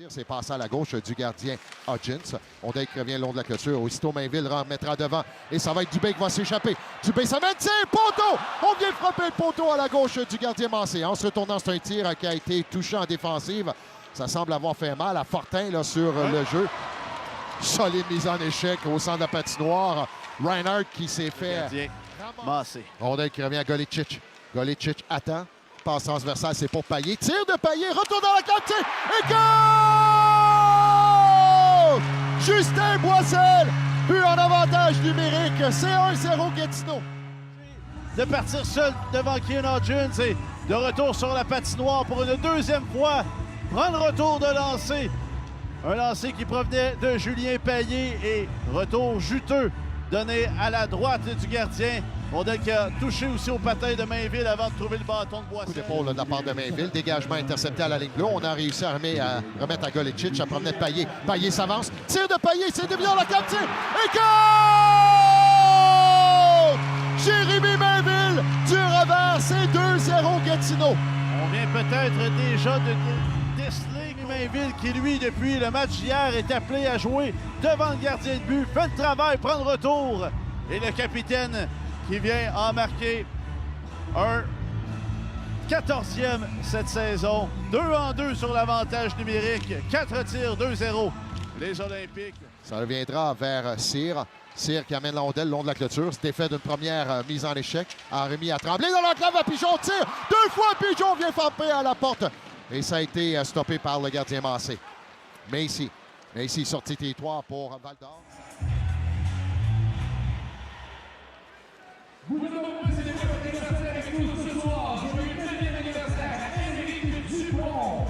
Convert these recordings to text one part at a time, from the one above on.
C'est passé à la gauche du gardien Hodgins. Ondek revient le long de la clôture. Aussitôt, Mainville remettra devant. Et ça va être Dubé qui va s'échapper. Dubé, ça mène, tir, poteau! On vient frapper le poteau à la gauche du gardien Massé. En se retournant, c'est un tir qui a été touché en défensive. Ça semble avoir fait mal à Fortin là, sur le jeu. Solide mise en échec au centre de la patinoire. Reinhardt qui s'est fait... Massé. Ondek qui revient à Golicic. Golicic attend. Passe transversale, c'est pour Payet. Tire de Payet, retour dans la carte, et goal! Justin Boissel, but en avantage numérique. C'est 1-0 Gatineau. De partir seul devant Kieran Hodgins et de retour sur la patinoire pour une deuxième fois. Prendre retour de lancer. Un lancer qui provenait de Julien Payet et retour juteux donné à la droite du gardien. Ondek a touché aussi au patin de Mainville avant de trouver le bâton de Boissel. Coup d'épaule de la part de Mainville. Dégagement intercepté à la ligne bleue. On a réussi à remettre à Golicic. Ça promenait de Payet. Payet s'avance. Tire de Payet. C'est dévié dans la carte. Et goal! Jérémy Mainville du revers. C'est 2-0 Gatineau. On vient peut-être déjà de déceler Mainville qui, lui, depuis le match d'hier, est appelé à jouer devant le gardien de but. Fait le travail, prend le retour. Et le capitaine qui vient en marquer un 14e cette saison. 2-2 sur l'avantage numérique. 4 tirs, 2-0. Les Olympiques. Ça reviendra vers Cyr. Cyr qui amène la rondelle le long de la clôture. C'était fait d'une première mise en échec. A remis à Tremblay dans l'enclave à Pigeon. Tire. 2 fois Pigeon vient frapper à la porte. Et ça a été stoppé par le gardien Massé. Macy sorti territoire pour Val d'Or. Vous avons passé les anniversaire avec nous ce soir. Joyeux 9e anniversaire à Éric Dupont.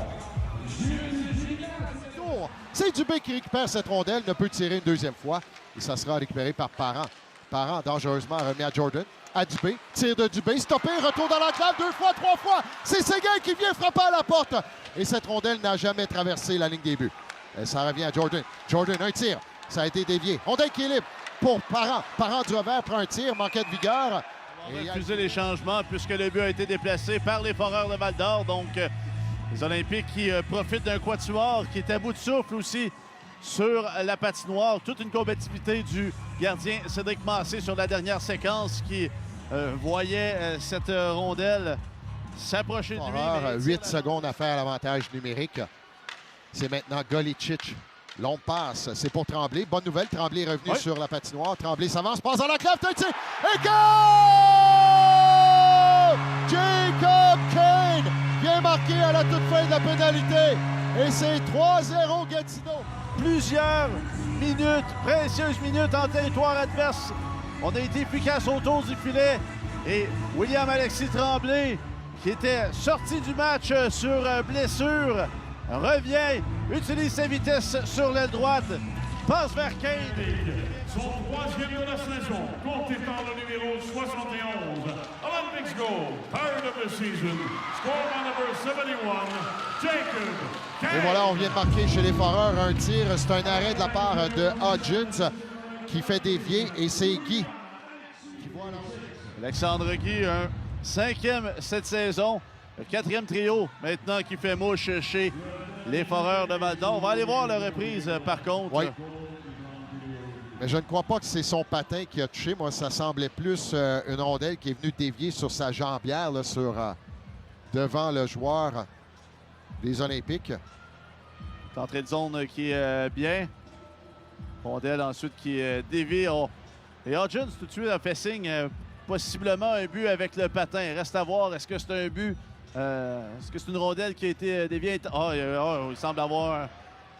C'est Dubé qui récupère cette rondelle, ne peut tirer une deuxième fois. Et ça sera récupéré par Parent. Parent dangereusement remis à Jordan. À Dubé. Tir de Dubé. Stoppé. Retour dans l'enclave 2 fois, 3 fois. C'est Séguin qui vient frapper à la porte. Et cette rondelle n'a jamais traversé la ligne des buts. Et ça revient à Jordan. Jordan, un tir. Ça a été dévié. Ondek qui est libre pour Parent. Parent du revers prend un tir. Manquait de vigueur. On va refuser les changements puisque le but a été déplacé par les Foreurs de Val-d'Or. Donc, les Olympiques qui profitent d'un quatuor qui est à bout de souffle aussi sur la patinoire. Toute une combativité du gardien Cédric Massé sur la dernière séquence qui voyait cette rondelle s'approcher de lui. 8 secondes à faire l'avantage numérique. C'est maintenant Golicic. Longue passe, c'est pour Tremblay. Bonne nouvelle, Tremblay est revenu sur la patinoire. Tremblay s'avance, passe dans la clave, et goal! Jacob Kane vient marquer à la toute fin de la pénalité. Et c'est 3-0 Gatineau. Plusieurs minutes, précieuses minutes en territoire adverse. On a été efficace autour du filet. Et William Alexis Tremblay, qui était sorti du match sur blessure, revient, utilise sa vitesse sur l'aile droite, passe vers Kane. Son 3e de la saison, compté par le numéro 71. Olympics goal, third of the season, score by number 71, Jacob Kane. Et voilà, on vient de marquer chez les Foreurs un tir. C'est un arrêt de la part de Hodgins qui fait dévier et c'est Guy qui voit Alexandre Guy, un 5e cette saison. Le 4e trio maintenant qui fait mouche chez les Foreurs de Val-d'Or. On va aller voir la reprise par contre. Oui. Mais je ne crois pas que c'est son patin qui a touché. Moi, ça semblait plus une rondelle qui est venue dévier sur sa jambière là, devant le joueur des Olympiques. Entrée de zone qui est bien. Rondelle ensuite qui dévie. Et Hodgins tout de suite a fait signe. Possiblement un but avec le patin. Reste à voir, est-ce que c'est un but? Est-ce que c'est une rondelle qui a été déviée? Il semble avoir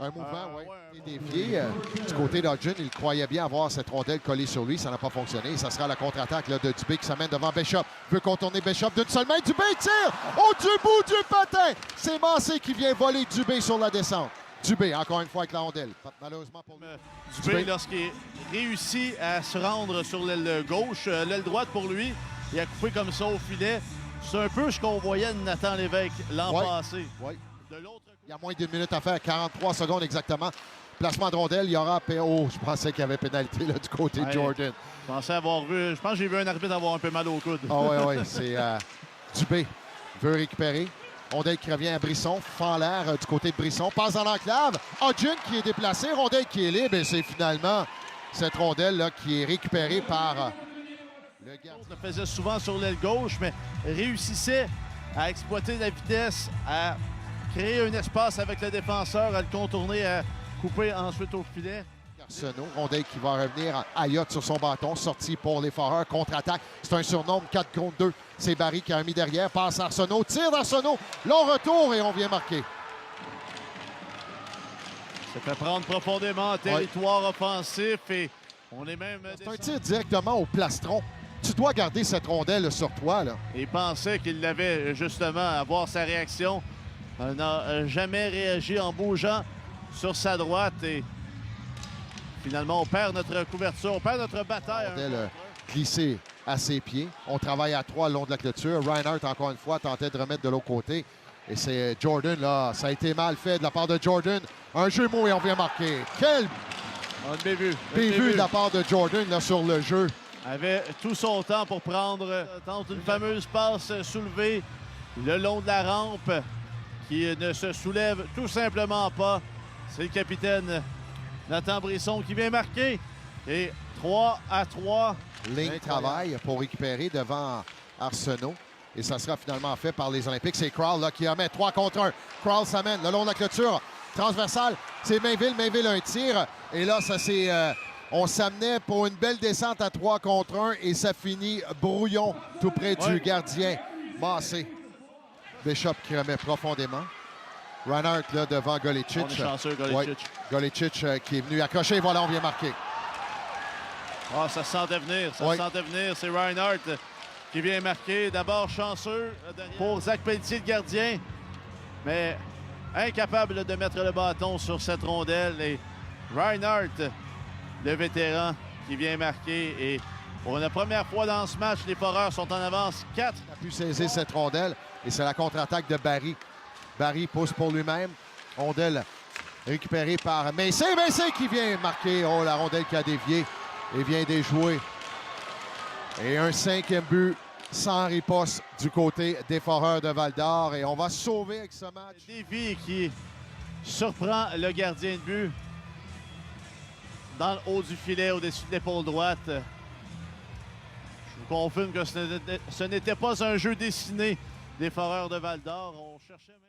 un mouvement, oui. Dévié. Du côté d'Hodgins, il croyait bien avoir cette rondelle collée sur lui. Ça n'a pas fonctionné. Ça sera la contre-attaque là, de Dubé qui s'amène devant Bishop. Veut contourner Bishop d'une seule main. Dubé tire au bout du patin. C'est Massé qui vient voler Dubé sur la descente. Dubé, encore une fois avec la rondelle. Malheureusement pour lui. Dubé, lorsqu'il réussit à se rendre sur l'aile gauche, l'aile droite pour lui, il a coupé comme ça au filet. C'est un peu ce qu'on voyait de Nathan Lévesque l'an passé. Oui. Il y a moins d'une minute à faire, 43 secondes exactement. Placement de rondelle, il y aura... Oh, je pensais qu'il y avait pénalité là, du côté de Jordan. Je pense que j'ai vu un arbitre avoir un peu mal au coude. Ah oui, c'est Dubé veut récupérer. Rondelle qui revient à Brisson, fend l'air du côté de Brisson, passe dans l'enclave. Hodgson qui est déplacé, rondelle qui est libre et c'est finalement cette rondelle là, qui est récupérée par le gardien. Le faisait souvent sur l'aile gauche, mais réussissait à exploiter la vitesse, à créer un espace avec le défenseur, à le contourner, à couper ensuite au filet. Arsenault, rondelle qui va revenir à Ayotte sur son bâton, sorti pour les Foreurs, contre-attaque. C'est un surnombre 4 contre 2. C'est Barry qui a mis derrière, passe Arsenault, tire d'Arsenault, long retour et on vient marquer. Ça fait prendre profondément en territoire offensif et on est même... C'est un tir directement au plastron. Tu dois garder cette rondelle sur toi, là. Il pensait qu'il l'avait justement à voir sa réaction. Il n'a jamais réagi en bougeant sur sa droite et finalement on perd notre couverture, on perd notre bataille. Rondelle glissée à ses pieds. On travaille à 3 le long de la clôture. Reinhardt, encore une fois, tentait de remettre de l'autre côté. Et c'est Jordan, là. Ça a été mal fait de la part de Jordan. Un jeu mot et on vient marquer. Quel bévu de la part de Jordan là, sur le jeu. Avait tout son temps pour tente une fameuse passe soulevée le long de la rampe qui ne se soulève tout simplement pas. C'est le capitaine Nathan Brisson qui vient marquer. Et 3-3. Ligne travail pour récupérer devant Arsenault. Et ça sera finalement fait par les Olympiques. C'est Krall là, qui en met 3 contre 1. Krall s'amène le long de la clôture. Transversale, c'est Mainville. Mainville a un tir. Et là, ça c'est... on s'amenait pour une belle descente à 3 contre 1 et ça finit brouillon tout près du gardien. Massé. Bishop qui remet profondément. Reinhardt là devant Golicic. On est chanceux, Golicic. Golicic qui est venu accrocher. Voilà, on vient marquer. Ah, ça se sentait venir. Ça se sentait venir. C'est Reinhardt qui vient marquer. D'abord chanceux pour Zach Pelletier, le gardien. Mais incapable de mettre le bâton sur cette rondelle. Et Reinhardt, le vétéran, qui vient marquer. Et pour la première fois dans ce match, les Foreurs sont en avance 4. Il a pu saisir cette rondelle et c'est la contre-attaque de Barry. Barry pousse pour lui-même. Rondelle récupérée par Massé. Massé qui vient marquer. Oh, la rondelle qui a dévié et vient déjouer. Et un 5e but sans riposte du côté des Foreurs de Val-d'Or. Et on va se sauver avec ce match. Dévi qui surprend le gardien de but dans le haut du filet, au-dessus de l'épaule droite. Je vous confirme que ce n'était pas un jeu dessiné des Foreurs de Val-d'Or. On cherchait même...